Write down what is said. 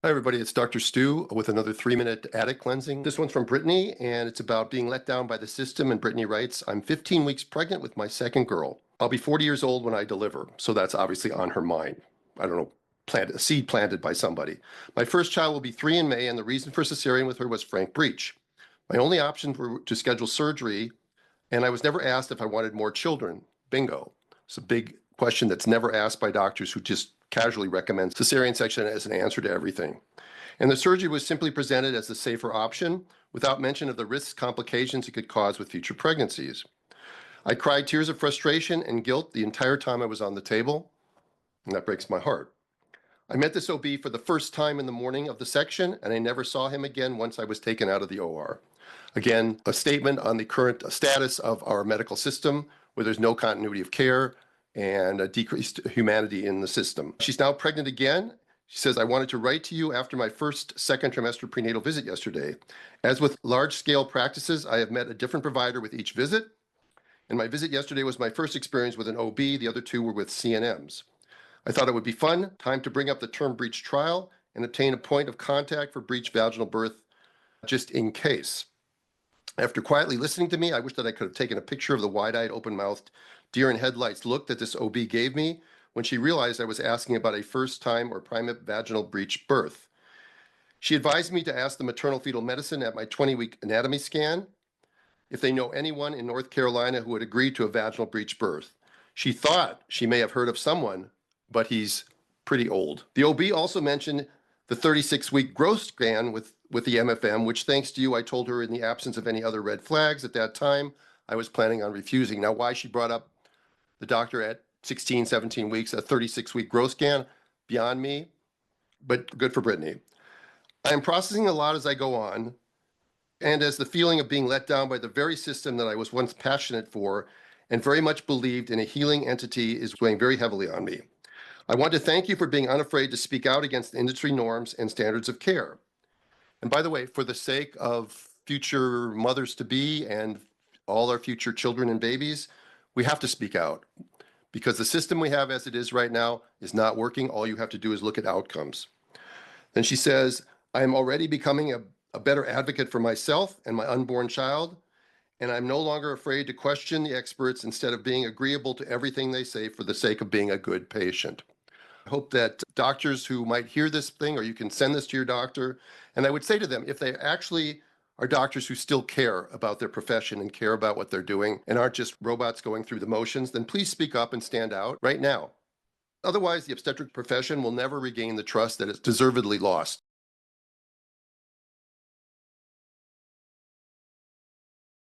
Hi, everybody. It's Dr. Stu with another 3-minute attic cleansing. This one's from Brittany, and it's about being let down by the system. And Brittany writes, I'm 15 weeks pregnant with my second girl. I'll be 40 years old when I deliver. So that's obviously on her mind. I don't know, a seed planted by somebody. My first child will be 3 in May, and the reason for cesarean with her was frank breech. My only options were to schedule surgery, and I was never asked if I wanted more children. Bingo. It's a big question that's never asked by doctors who just casually recommend cesarean section as an answer to everything. And the surgery was simply presented as the safer option without mention of the risks, complications it could cause with future pregnancies. I cried tears of frustration and guilt the entire time I was on the table, and that breaks my heart. I met this OB for the first time in the morning of the section, and I never saw him again once I was taken out of the OR. Again, a statement on the current status of our medical system, where there's no continuity of care and a decreased humanity in the system. She's now pregnant again. She says, I wanted to write to you after my second trimester prenatal visit yesterday. As with large-scale practices, I have met a different provider with each visit, and my visit yesterday was my first experience with an OB. The other two were with CNMs. I thought it would be fun, time to bring up the term breech trial and obtain a point of contact for breech vaginal birth just in case. After quietly listening to me, I wish that I could have taken a picture of the wide-eyed, open-mouthed, deer in headlights look that this OB gave me when she realized I was asking about a first-time or primate vaginal breech birth. She advised me to ask the maternal fetal medicine at my 20-week anatomy scan if they know anyone in North Carolina who would agree to a vaginal breech birth. She thought she may have heard of someone, but he's pretty old. The OB also mentioned the 36-week growth scan with the MFM, which thanks to you, I told her in the absence of any other red flags at that time, I was planning on refusing. Now, why she brought up the doctor at 16, 17 weeks, a 36-week growth scan, beyond me, but good for Brittany. I am processing a lot as I go on, and as the feeling of being let down by the very system that I was once passionate for and very much believed in a healing entity is weighing very heavily on me. I want to thank you for being unafraid to speak out against industry norms and standards of care. And by the way, for the sake of future mothers-to-be and all our future children and babies, we have to speak out because the system we have as it is right now is not working. All you have to do is look at outcomes. Then she says, I am already becoming a better advocate for myself and my unborn child, and I'm no longer afraid to question the experts instead of being agreeable to everything they say for the sake of being a good patient. I hope that doctors who might hear this thing, or you can send this to your doctor, and I would say to them, if they actually are doctors who still care about their profession and care about what they're doing and aren't just robots going through the motions, then please speak up and stand out right now. Otherwise, the obstetric profession will never regain the trust that it's deservedly lost.